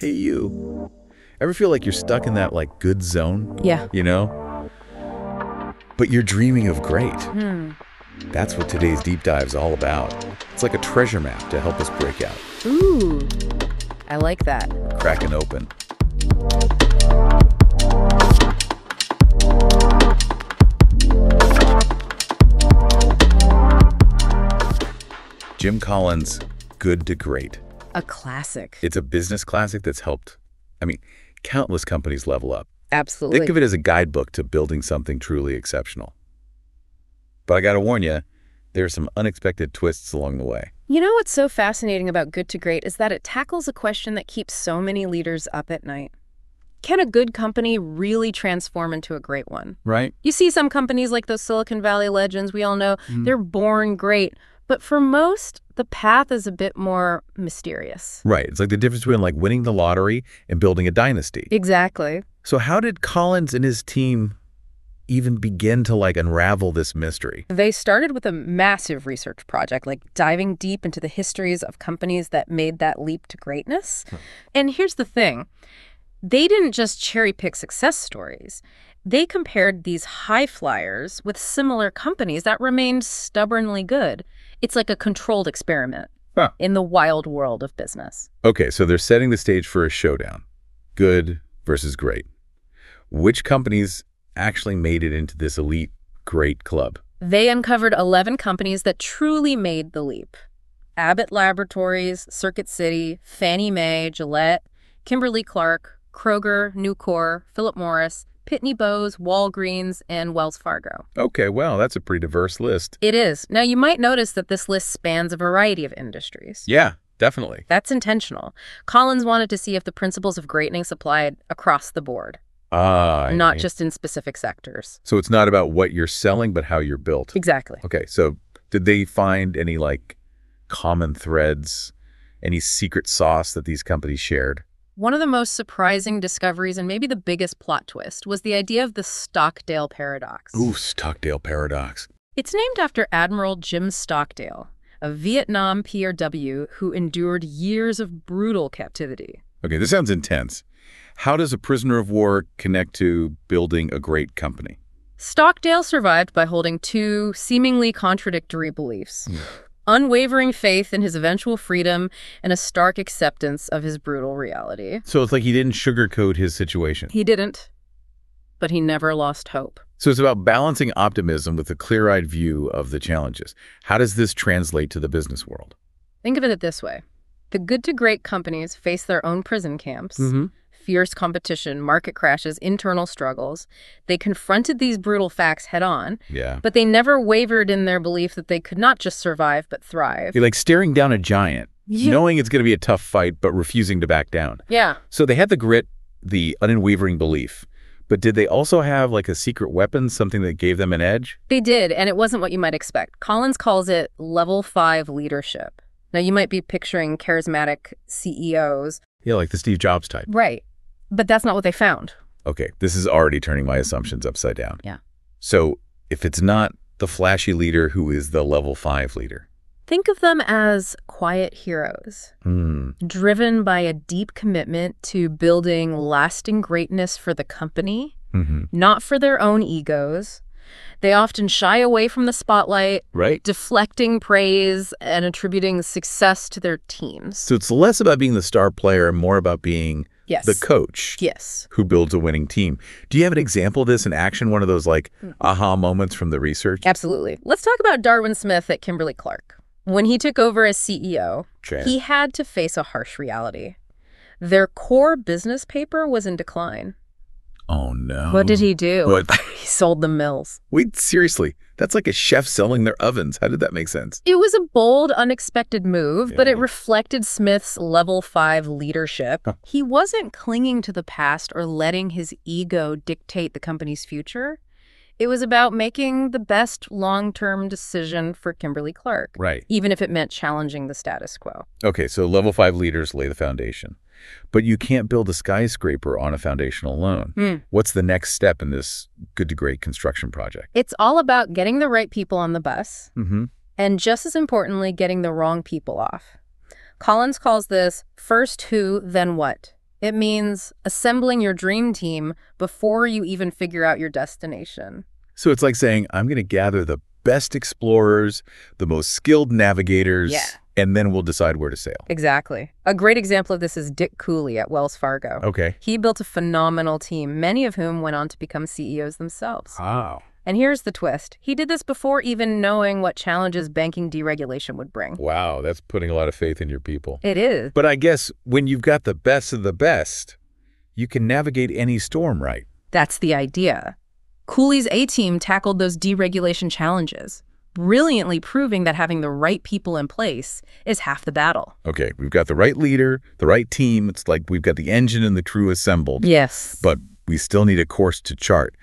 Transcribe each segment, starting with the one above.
Hey, you. Ever feel like you're stuck in that, like, good zone? Yeah. You know? But you're dreaming of great. That's what today's deep dive's all about. It's like a treasure map to help us break out. Ooh, I like that. Crack it open. Jim Collins' Good to Great. A classic. It's a business classic that's helped, countless companies level up. Absolutely. Think of it as a guidebook to building something truly exceptional. But I gotta warn you, there are some unexpected twists along the way. You know what's so fascinating about Good to Great is that it tackles a question that keeps so many leaders up at night. Can a good company really transform into a great one? Right? You see some companies like those Silicon Valley legends we all know, they're born great. But for most, the path is a bit more mysterious. Right. It's like the difference between like winning the lottery and building a dynasty. Exactly. So how did Collins and his team even begin to like unravel this mystery? They started with a massive research project, like diving deep into the histories of companies that made that leap to greatness. And here's the thing. They didn't just cherry pick success stories. They compared these high flyers with similar companies that remained stubbornly good. It's like a controlled experiment in the wild world of business. Okay, so they're setting the stage for a showdown. Good versus great. Which companies actually made it into this elite great club? They uncovered 11 companies that truly made the leap. Abbott Laboratories, Circuit City, Fannie Mae, Gillette, Kimberly-Clark, Kroger, Nucor, Philip Morris, Pitney Bowes, Walgreens, and Wells Fargo. Okay, well, that's a pretty diverse list. It is. Now, you might notice that this list spans a variety of industries. Yeah, definitely. That's intentional. Collins wanted to see if the principles of greatness applied across the board, not just in specific sectors. So it's not about what you're selling, but how you're built. Exactly. Okay, so did they find any, like, common threads, any secret sauce that these companies shared? One of the most surprising discoveries, and maybe the biggest plot twist, was the idea of the Stockdale paradox. Ooh, Stockdale paradox. It's named after Admiral Jim Stockdale, a Vietnam PRW who endured years of brutal captivity. Okay, this sounds intense. How does a prisoner of war connect to building a great company? Stockdale survived by holding two seemingly contradictory beliefs. Unwavering faith in his eventual freedom and a stark acceptance of his brutal reality. So it's like he didn't sugarcoat his situation. He didn't, but he never lost hope. So it's about balancing optimism with a clear-eyed view of the challenges. How does this translate to the business world? Think of it this way. The good to great companies face their own prison camps, fierce competition, market crashes, internal struggles. They confronted these brutal facts head on, but they never wavered in their belief that they could not just survive, but thrive. You're like staring down a giant, knowing it's going to be a tough fight, but refusing to back down. Yeah. So they had the grit, the unwavering belief, but did they also have like a secret weapon, something that gave them an edge? They did, and it wasn't what you might expect. Collins calls it level 5 leadership. Now, you might be picturing charismatic CEOs. Yeah, like the Steve Jobs type. Right. But that's not what they found. Okay, this is already turning my assumptions upside down. Yeah. So if it's not the flashy leader, who is the level 5 leader? Think of them as quiet heroes, driven by a deep commitment to building lasting greatness for the company, not for their own egos. They often shy away from the spotlight, deflecting praise and attributing success to their teams. So it's less about being the star player and more about being the coach who builds a winning team. Do you have an example of this in action, one of those like aha moments from the research? Absolutely. Let's talk about Darwin Smith at Kimberly-Clark. When he took over as CEO, he had to face a harsh reality. Their core business paper was in decline. Oh, no. What did he do? What? He sold the mills. Wait, seriously? That's like a chef selling their ovens. How did that make sense? It was a bold, unexpected move, but it reflected Smith's level 5 leadership. He wasn't clinging to the past or letting his ego dictate the company's future. It was about making the best long-term decision for Kimberly-Clark. Right. Even if it meant challenging the status quo. Okay, so level 5 leaders lay the foundation. But you can't build a skyscraper on a foundation alone. What's the next step in this good to great construction project? It's all about getting the right people on the bus, and just as importantly, getting the wrong people off. Collins calls this first who, then what. It means assembling your dream team before you even figure out your destination. So it's like saying, I'm going to gather the best explorers, the most skilled navigators, and then we'll decide where to sail. Exactly. A great example of this is Dick Cooley at Wells Fargo. Okay. He built a phenomenal team, many of whom went on to become CEOs themselves. Wow. And here's the twist. He did this before even knowing what challenges banking deregulation would bring. Wow, that's putting a lot of faith in your people. It is. But I guess when you've got the best of the best, you can navigate any storm, right? That's the idea. Cooley's A-team tackled those deregulation challenges, brilliantly proving that having the right people in place is half the battle. Okay, we've got the right leader, the right team. It's like we've got the engine and the crew assembled. Yes. But we still need a course to chart.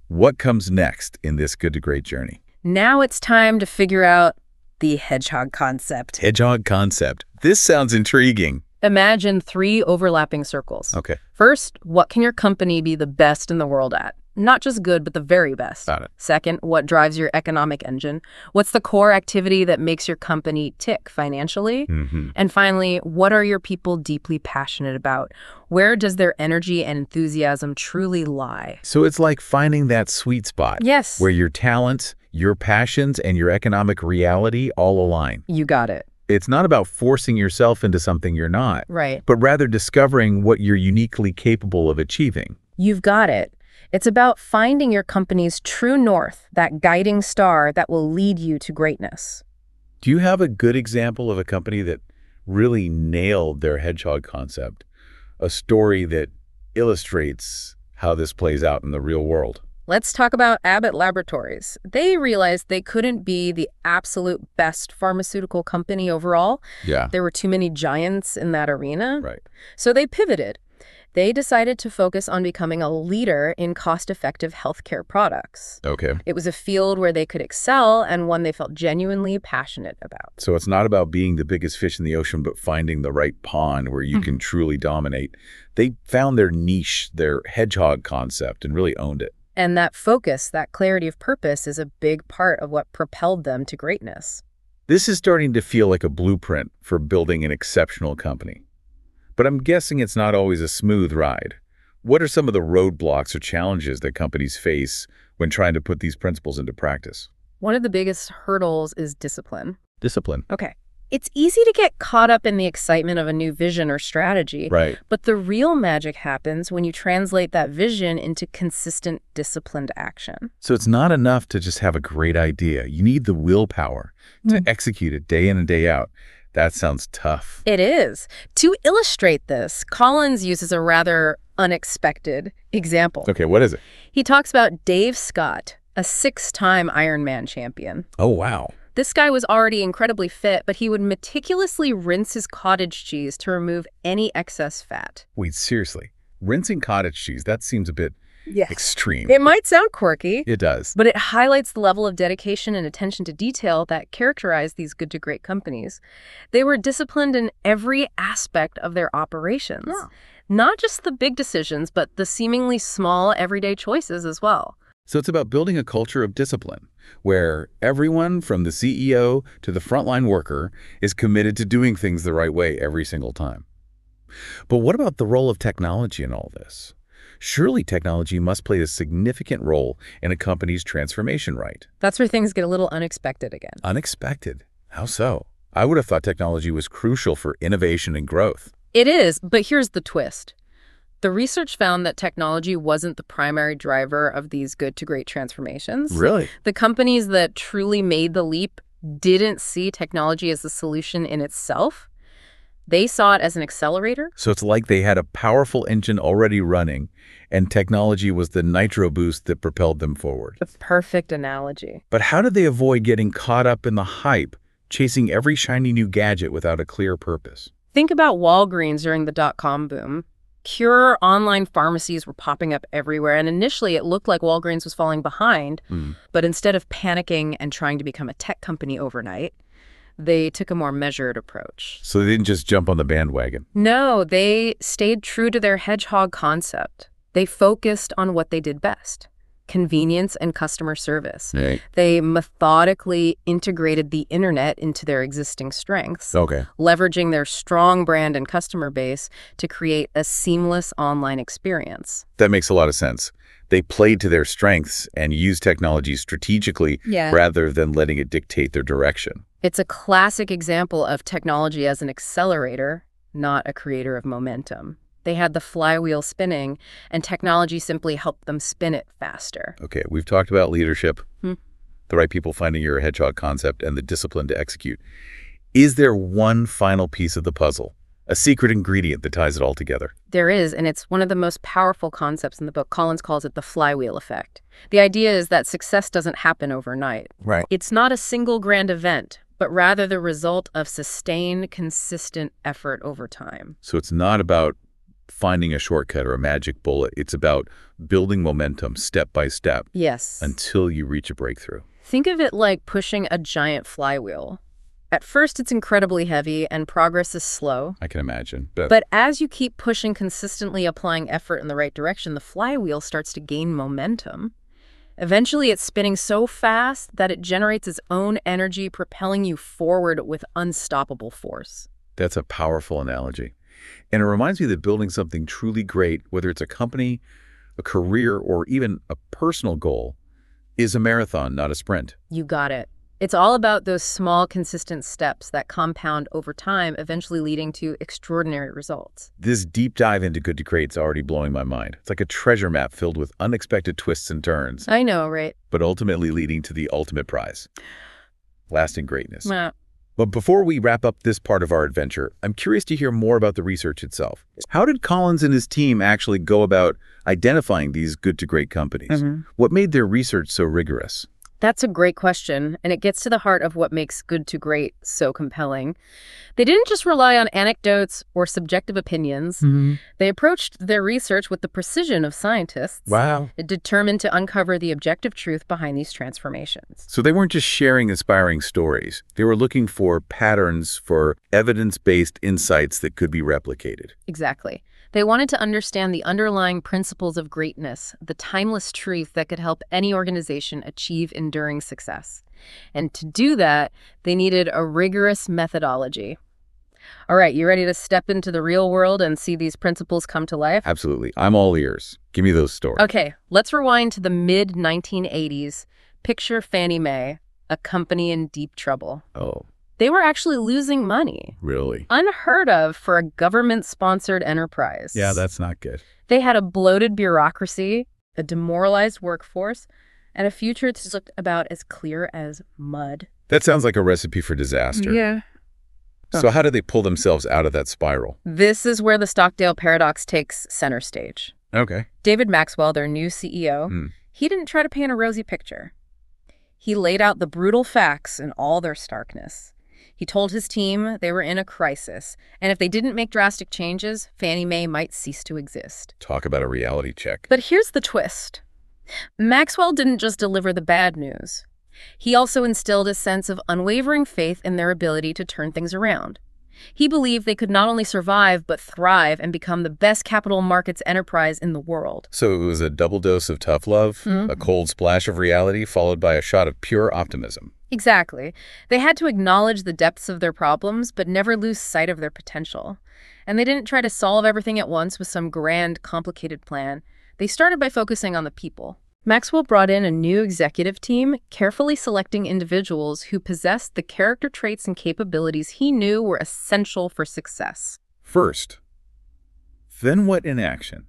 What comes next in this good to great journey? Now it's time to figure out the Hedgehog Concept. Hedgehog Concept. This sounds intriguing. Imagine 3 overlapping circles. Okay. First, what can your company be the best in the world at? Not just good, but the very best. Got it. Second, what drives your economic engine? What's the core activity that makes your company tick financially? And finally, what are your people deeply passionate about? Where does their energy and enthusiasm truly lie? So it's like finding that sweet spot. Yes. Where your talents, your passions, and your economic reality all align. You got it. It's not about forcing yourself into something you're not. Right. But rather discovering what you're uniquely capable of achieving. You've got it. It's about finding your company's true north, that guiding star that will lead you to greatness. Do you have a good example of a company that really nailed their hedgehog concept? A story that illustrates how this plays out in the real world? Let's talk about Abbott Laboratories. They realized they couldn't be the absolute best pharmaceutical company overall. Yeah. There were too many giants in that arena. Right. So they pivoted. They decided to focus on becoming a leader in cost-effective healthcare products. Okay. It was a field where they could excel and one they felt genuinely passionate about. So it's not about being the biggest fish in the ocean, but finding the right pond where you can truly dominate. They found their niche, their hedgehog concept, and really owned it. And that focus, that clarity of purpose is a big part of what propelled them to greatness. This is starting to feel like a blueprint for building an exceptional company. But I'm guessing it's not always a smooth ride. What are some of the roadblocks or challenges that companies face when trying to put these principles into practice? One of the biggest hurdles is discipline. Discipline. Okay. It's easy to get caught up in the excitement of a new vision or strategy. Right. But the real magic happens when you translate that vision into consistent, disciplined action. So it's not enough to just have a great idea. You need the willpower to execute it day in and day out. That sounds tough. It is. To illustrate this, Collins uses a rather unexpected example. Okay, what is it? He talks about Dave Scott, a 6-time Ironman champion. Oh, wow. This guy was already incredibly fit, but he would meticulously rinse his cottage cheese to remove any excess fat. Wait, seriously? Rinsing cottage cheese, that seems a bit extreme. It might sound quirky. It does. But it highlights the level of dedication and attention to detail that characterize these good to great companies. They were disciplined in every aspect of their operations. Yeah. Not just the big decisions, but the seemingly small everyday choices as well. So it's about building a culture of discipline, where everyone from the CEO to the frontline worker is committed to doing things the right way every single time. But what about the role of technology in all this? Surely technology must play a significant role in a company's transformation, right? That's where things get a little unexpected again. Unexpected? How so? I would have thought technology was crucial for innovation and growth. It is, but here's the twist. The research found that technology wasn't the primary driver of these good-to-great transformations. Really? The companies that truly made the leap didn't see technology as the solution in itself. They saw it as an accelerator. So it's like they had a powerful engine already running, and technology was the nitro boost that propelled them forward. The perfect analogy. But how did they avoid getting caught up in the hype, chasing every shiny new gadget without a clear purpose? Think about Walgreens during the dot-com boom. Pure online pharmacies were popping up everywhere, and initially it looked like Walgreens was falling behind. But instead of panicking and trying to become a tech company overnight, they took a more measured approach. So they didn't just jump on the bandwagon? No, they stayed true to their hedgehog concept. They focused on what they did best. convenience and customer service. Right. They methodically integrated the internet into their existing strengths, Okay. leveraging their strong brand and customer base to create a seamless online experience. That makes a lot of sense. They played to their strengths and used technology strategically rather than letting it dictate their direction. It's a classic example of technology as an accelerator, not a creator of momentum. They had the flywheel spinning, and technology simply helped them spin it faster. Okay, we've talked about leadership, the right people finding your hedgehog concept, and the discipline to execute. Is there one final piece of the puzzle, a secret ingredient that ties it all together? There is, and it's one of the most powerful concepts in the book. Collins calls it the flywheel effect. The idea is that success doesn't happen overnight. Right. It's not a single grand event, but rather the result of sustained, consistent effort over time. So it's not about finding a shortcut or a magic bullet. It's about building momentum step by step. Yes. Until you reach a breakthrough. Think of it like pushing a giant flywheel. At first, it's incredibly heavy and progress is slow. I can imagine. But as you keep pushing, consistently applying effort in the right direction, the flywheel starts to gain momentum. Eventually, it's spinning so fast that it generates its own energy, propelling you forward with unstoppable force. That's a powerful analogy. And it reminds me that building something truly great, whether it's a company, a career, or even a personal goal, is a marathon, not a sprint. You got it. It's all about those small, consistent steps that compound over time, eventually leading to extraordinary results. This deep dive into Good to Great is already blowing my mind. It's like a treasure map filled with unexpected twists and turns. I know, right? But ultimately leading to the ultimate prize, lasting greatness. Yeah. But before we wrap up this part of our adventure, I'm curious to hear more about the research itself. How did Collins and his team actually go about identifying these good to great companies? What made their research so rigorous? That's a great question, and it gets to the heart of what makes good to great so compelling. They didn't just rely on anecdotes or subjective opinions. They approached their research with the precision of scientists. Wow. Determined to uncover the objective truth behind these transformations. So they weren't just sharing inspiring stories. They were looking for patterns, for evidence-based insights that could be replicated. Exactly. They wanted to understand the underlying principles of greatness, the timeless truth that could help any organization achieve enduring success. And to do that, they needed a rigorous methodology. All right, you ready to step into the real world and see these principles come to life? Absolutely. I'm all ears. Give me those stories. Okay, let's rewind to the mid-1980s. Picture Fannie Mae, a company in deep trouble. Oh. They were actually losing money. Really? Unheard of for a government-sponsored enterprise. Yeah, that's not good. They had a bloated bureaucracy, a demoralized workforce, and a future that looked about as clear as mud. That sounds like a recipe for disaster. Yeah. So how did they pull themselves out of that spiral? This is where the Stockdale paradox takes center stage. Okay. David Maxwell, their new CEO, he didn't try to paint a rosy picture. He laid out the brutal facts in all their starkness. He told his team they were in a crisis, and if they didn't make drastic changes, Fannie Mae might cease to exist. Talk about a reality check. But here's the twist. Maxwell didn't just deliver the bad news. He also instilled a sense of unwavering faith in their ability to turn things around. He believed they could not only survive, but thrive and become the best capital markets enterprise in the world. So it was a double dose of tough love, a cold splash of reality, followed by a shot of pure optimism. Exactly. They had to acknowledge the depths of their problems, but never lose sight of their potential. And they didn't try to solve everything at once with some grand, complicated plan. They started by focusing on the people. Maxwell brought in a new executive team, carefully selecting individuals who possessed the character traits and capabilities he knew were essential for success. First, then what in action?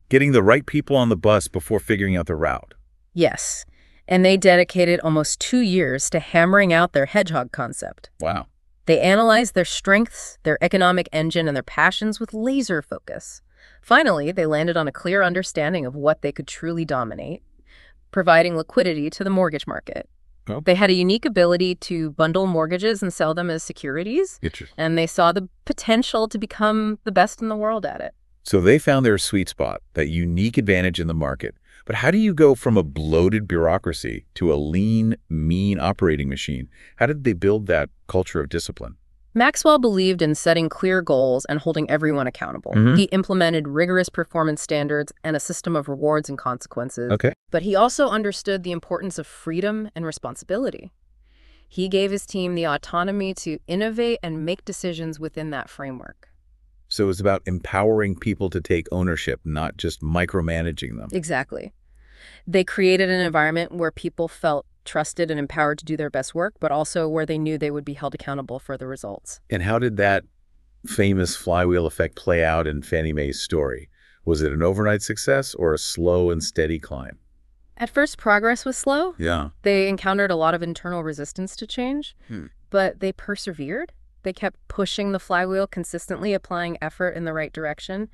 Getting the right people on the bus before figuring out the route. Yes, and they dedicated almost 2 years to hammering out their Hedgehog Concept. Wow. They analyzed their strengths, their economic engine, and their passions with laser focus. Finally, they landed on a clear understanding of what they could truly dominate, providing liquidity to the mortgage market. Oh. They had a unique ability to bundle mortgages and sell them as securities, and they saw the potential to become the best in the world at it. So they found their sweet spot, that unique advantage in the market. But how do you go from a bloated bureaucracy to a lean, mean operating machine? How did they build that culture of discipline? Maxwell believed in setting clear goals and holding everyone accountable. Mhm. He implemented rigorous performance standards and a system of rewards and consequences. Okay. But he also understood the importance of freedom and responsibility. He gave his team the autonomy to innovate and make decisions within that framework. So it was about empowering people to take ownership, not just micromanaging them. Exactly. They created an environment where people felt trusted and empowered to do their best work, but also where they knew they would be held accountable for the results. And how did that famous flywheel effect play out in Fannie Mae's story? Was it an overnight success or a slow and steady climb? At first, progress was slow. Yeah. They encountered a lot of internal resistance to change, Hmm. but they persevered. They kept pushing the flywheel, consistently applying effort in the right direction,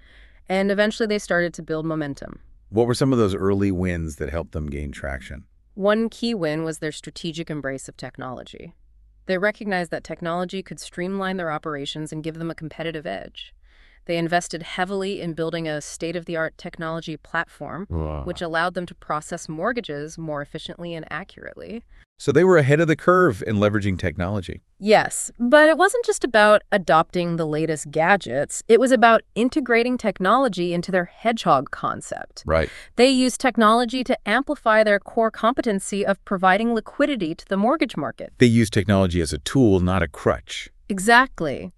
and eventually they started to build momentum. What were some of those early wins that helped them gain traction? One key win was their strategic embrace of technology. They recognized that technology could streamline their operations and give them a competitive edge. They invested heavily in building a state-of-the-art technology platform, which allowed them to process mortgages more efficiently and accurately. So they were ahead of the curve in leveraging technology. Yes, but it wasn't just about adopting the latest gadgets. It was about integrating technology into their Hedgehog Concept. Right. They used technology to amplify their core competency of providing liquidity to the mortgage market. They used technology as a tool, not a crutch. Exactly.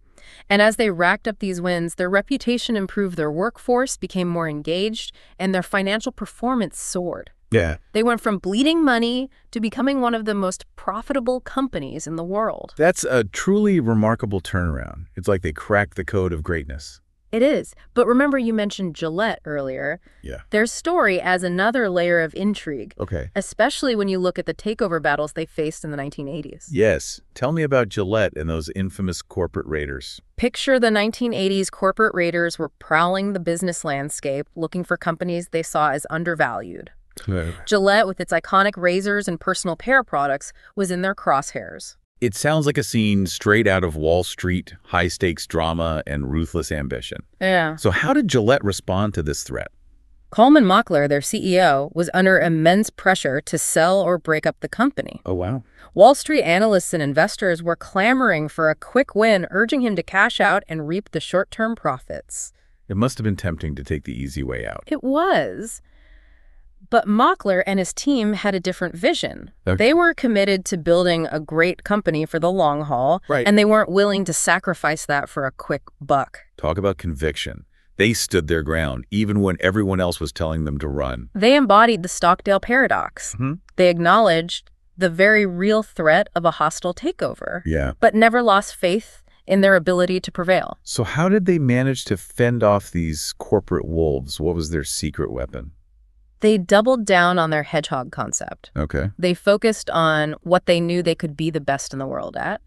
And as they racked up these wins, their reputation improved, their workforce became more engaged, and their financial performance soared. Yeah. They went from bleeding money to becoming one of the most profitable companies in the world. That's a truly remarkable turnaround. It's like they cracked the code of greatness. It is. But remember, you mentioned Gillette earlier. Yeah. Their story adds another layer of intrigue, Okay. especially when you look at the takeover battles they faced in the 1980s. Yes. Tell me about Gillette and those infamous corporate raiders. Picture the 1980s corporate raiders were prowling the business landscape, looking for companies they saw as undervalued. Gillette, with its iconic razors and personal care products, was in their crosshairs. It sounds like a scene straight out of Wall Street, high-stakes drama, and ruthless ambition. Yeah. So how did Gillette respond to this threat? Coleman Mockler, their CEO, was under immense pressure to sell or break up the company. Oh, wow. Wall Street analysts and investors were clamoring for a quick win, urging him to cash out and reap the short-term profits. It must have been tempting to take the easy way out. It was. But Mockler and his team had a different vision. Okay. They were committed to building a great company for the long haul, Right. and they weren't willing to sacrifice that for a quick buck. Talk about conviction. They stood their ground, even when everyone else was telling them to run. They embodied the Stockdale paradox. Mm-hmm. They acknowledged the very real threat of a hostile takeover, Yeah. but never lost faith in their ability to prevail. So how did they manage to fend off these corporate wolves? What was their secret weapon? They doubled down on their Hedgehog Concept. Okay. They focused on what they knew they could be the best in the world at,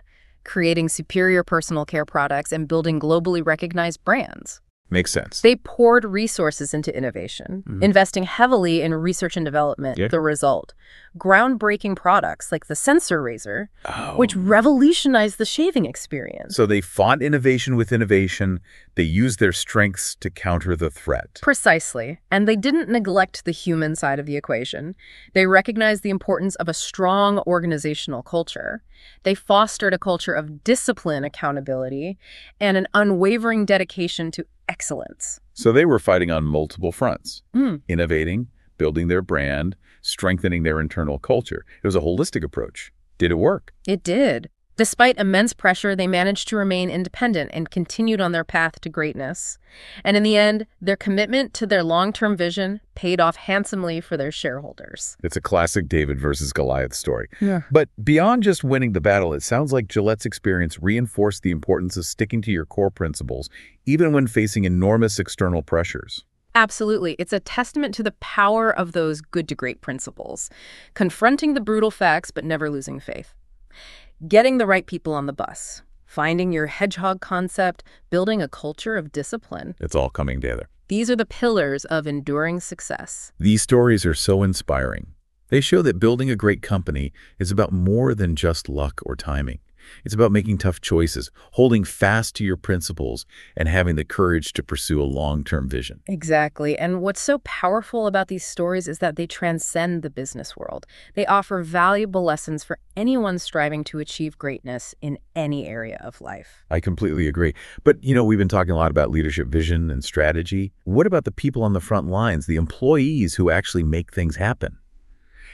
creating superior personal care products and building globally recognized brands. Makes sense. They poured resources into innovation, investing heavily in research and development. Yeah. The result, groundbreaking products like the sensor razor, Oh. which revolutionized the shaving experience. So they fought innovation with innovation. They used their strengths to counter the threat. Precisely. And they didn't neglect the human side of the equation. They recognized the importance of a strong organizational culture. They fostered a culture of discipline, accountability, and an unwavering dedication to excellence. So they were fighting on multiple fronts, Mm. innovating, building their brand, strengthening their internal culture. It was a holistic approach. Did it work? It did. Despite immense pressure, they managed to remain independent and continued on their path to greatness. And in the end, their commitment to their long-term vision paid off handsomely for their shareholders. It's a classic David versus Goliath story. Yeah. But beyond just winning the battle, it sounds like Gillette's experience reinforced the importance of sticking to your core principles, even when facing enormous external pressures. Absolutely. It's a testament to the power of those good to great principles. Confronting the brutal facts, but never losing faith. Getting the right people on the bus. Finding your Hedgehog Concept. Building a culture of discipline. It's all coming together. These are the pillars of enduring success. These stories are so inspiring. They show that building a great company is about more than just luck or timing. It's about making tough choices, holding fast to your principles, and having the courage to pursue a long-term vision. Exactly. And what's so powerful about these stories is that they transcend the business world. They offer valuable lessons for anyone striving to achieve greatness in any area of life. I completely agree. But, we've been talking a lot about leadership vision and strategy. What about the people on the front lines, the employees who actually make things happen?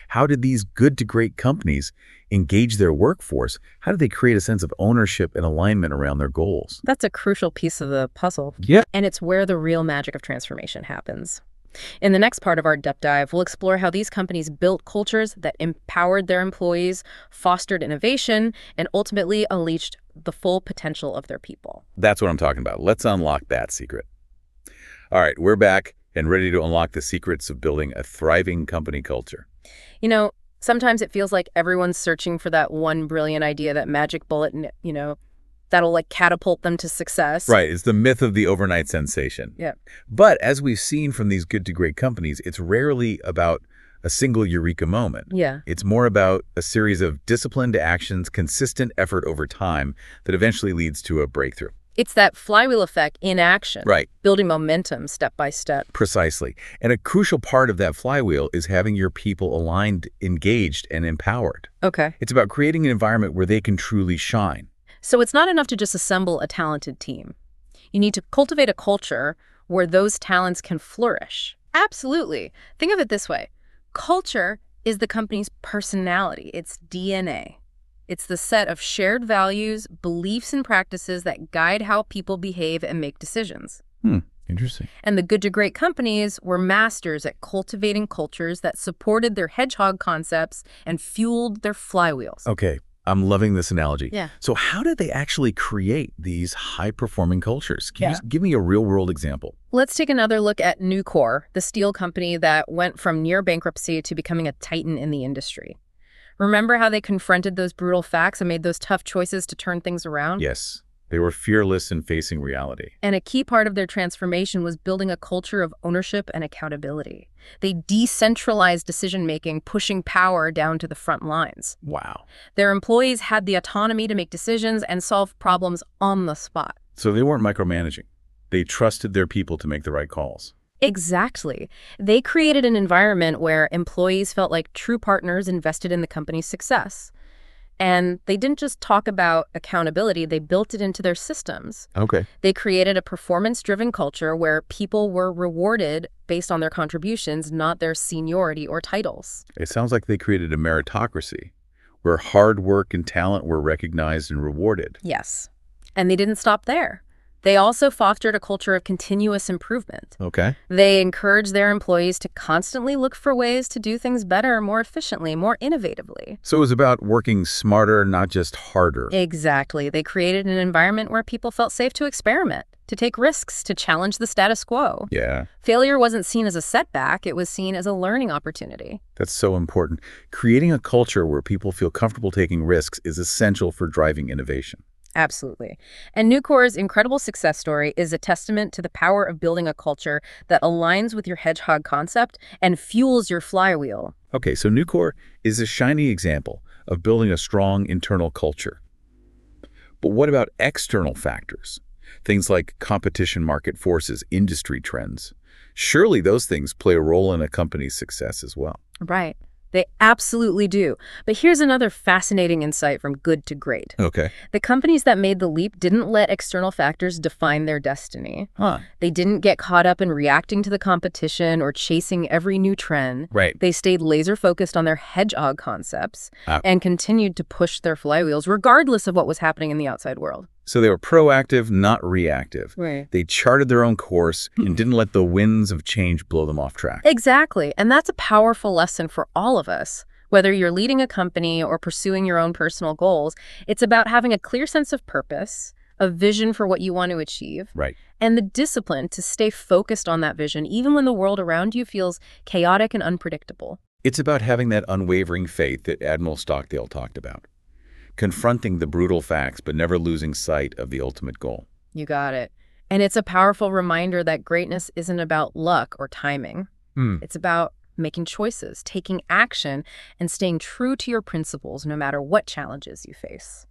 How did these good to great companies engage their workforce? How did they create a sense of ownership and alignment around their goals? That's a crucial piece of the puzzle. Yeah. And it's where the real magic of transformation happens. In the next part of our depth dive, we'll explore how these companies built cultures that empowered their employees, fostered innovation, and ultimately unleashed the full potential of their people. That's what I'm talking about. Let's unlock that secret. All right, we're back and ready to unlock the secrets of building a thriving company culture. Sometimes it feels like everyone's searching for that one brilliant idea, that magic bullet, that'll catapult them to success. Right, it's the myth of the overnight sensation. Yeah. But as we've seen from these good to great companies, it's rarely about a single eureka moment. Yeah. It's more about a series of disciplined actions, consistent effort over time that eventually leads to a breakthrough. It's that flywheel effect in action. Right. Building momentum step by step. Precisely. And a crucial part of that flywheel is having your people aligned, engaged, and empowered. Okay. It's about creating an environment where they can truly shine. So it's not enough to just assemble a talented team. You need to cultivate a culture where those talents can flourish. Absolutely. Think of it this way. Culture is the company's personality, its DNA. It's the set of shared values, beliefs, and practices that guide how people behave and make decisions. Interesting. And the good to great companies were masters at cultivating cultures that supported their hedgehog concepts and fueled their flywheels. Okay, I'm loving this analogy. Yeah. So how did they actually create these high-performing cultures? Can you Yeah. just give me a real-world example? Let's take another look at Nucor, the steel company that went from near bankruptcy to becoming a titan in the industry. Remember how they confronted those brutal facts and made those tough choices to turn things around? Yes, they were fearless in facing reality. And a key part of their transformation was building a culture of ownership and accountability. They decentralized decision-making, pushing power down to the front lines. Wow. Their employees had the autonomy to make decisions and solve problems on the spot. So they weren't micromanaging. They trusted their people to make the right calls. Exactly. They created an environment where employees felt like true partners invested in the company's success. And they didn't just talk about accountability, they built it into their systems. Okay. They created a performance-driven culture where people were rewarded based on their contributions, not their seniority or titles. It sounds like they created a meritocracy where hard work and talent were recognized and rewarded. Yes. And they didn't stop there. They also fostered a culture of continuous improvement. Okay. They encouraged their employees to constantly look for ways to do things better, more efficiently, more innovatively. So it was about working smarter, not just harder. Exactly. They created an environment where people felt safe to experiment, to take risks, to challenge the status quo. Yeah. Failure wasn't seen as a setback, it was seen as a learning opportunity. That's so important. Creating a culture where people feel comfortable taking risks is essential for driving innovation. Absolutely. And Nucor's incredible success story is a testament to the power of building a culture that aligns with your hedgehog concept and fuels your flywheel. Okay, so Nucor is a shining example of building a strong internal culture. But what about external factors? Things like competition, market forces, industry trends. Surely those things play a role in a company's success as well. Right. They absolutely do. But here's another fascinating insight from good to great. Okay. The companies that made the leap didn't let external factors define their destiny. They didn't get caught up in reacting to the competition or chasing every new trend. Right. They stayed laser focused on their hedgehog concepts and continued to push their flywheels regardless of what was happening in the outside world. So they were proactive, not reactive. Right. They charted their own course and didn't let the winds of change blow them off track. Exactly. And that's a powerful lesson for all of us. Whether you're leading a company or pursuing your own personal goals, it's about having a clear sense of purpose, a vision for what you want to achieve, Right. and the discipline to stay focused on that vision, even when the world around you feels chaotic and unpredictable. It's about having that unwavering faith that Admiral Stockdale talked about. Confronting the brutal facts, but never losing sight of the ultimate goal. You got it. And it's a powerful reminder that greatness isn't about luck or timing. It's about making choices, taking action, and staying true to your principles no matter what challenges you face.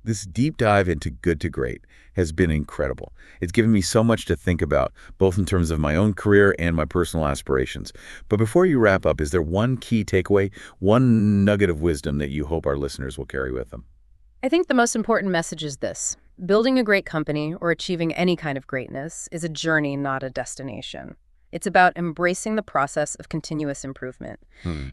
This deep dive into good to great has been incredible. It's given me so much to think about, both in terms of my own career and my personal aspirations. But before you wrap up, is there one key takeaway, one nugget of wisdom that you hope our listeners will carry with them? I think the most important message is this. Building a great company or achieving any kind of greatness is a journey, not a destination. It's about embracing the process of continuous improvement.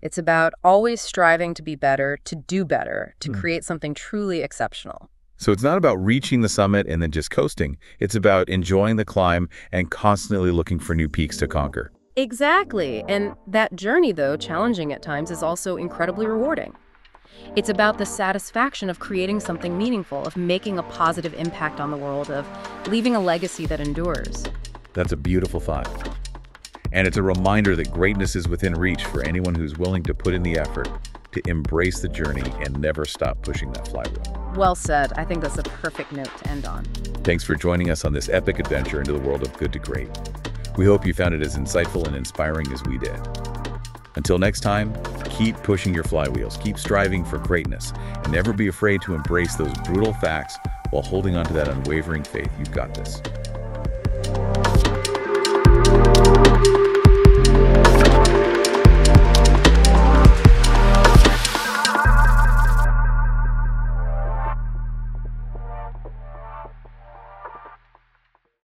It's about always striving to be better, to do better, to create something truly exceptional. So it's not about reaching the summit and then just coasting. It's about enjoying the climb and constantly looking for new peaks to conquer. Exactly. And that journey, though challenging at times, is also incredibly rewarding. It's about the satisfaction of creating something meaningful, of making a positive impact on the world, of leaving a legacy that endures. That's a beautiful thought. And it's a reminder that greatness is within reach for anyone who's willing to put in the effort, to embrace the journey and never stop pushing that flywheel. Well said. I think that's a perfect note to end on. Thanks for joining us on this epic adventure into the world of good to great. We hope you found it as insightful and inspiring as we did. Until next time, keep pushing your flywheels, keep striving for greatness, and never be afraid to embrace those brutal facts while holding on to that unwavering faith you've got this.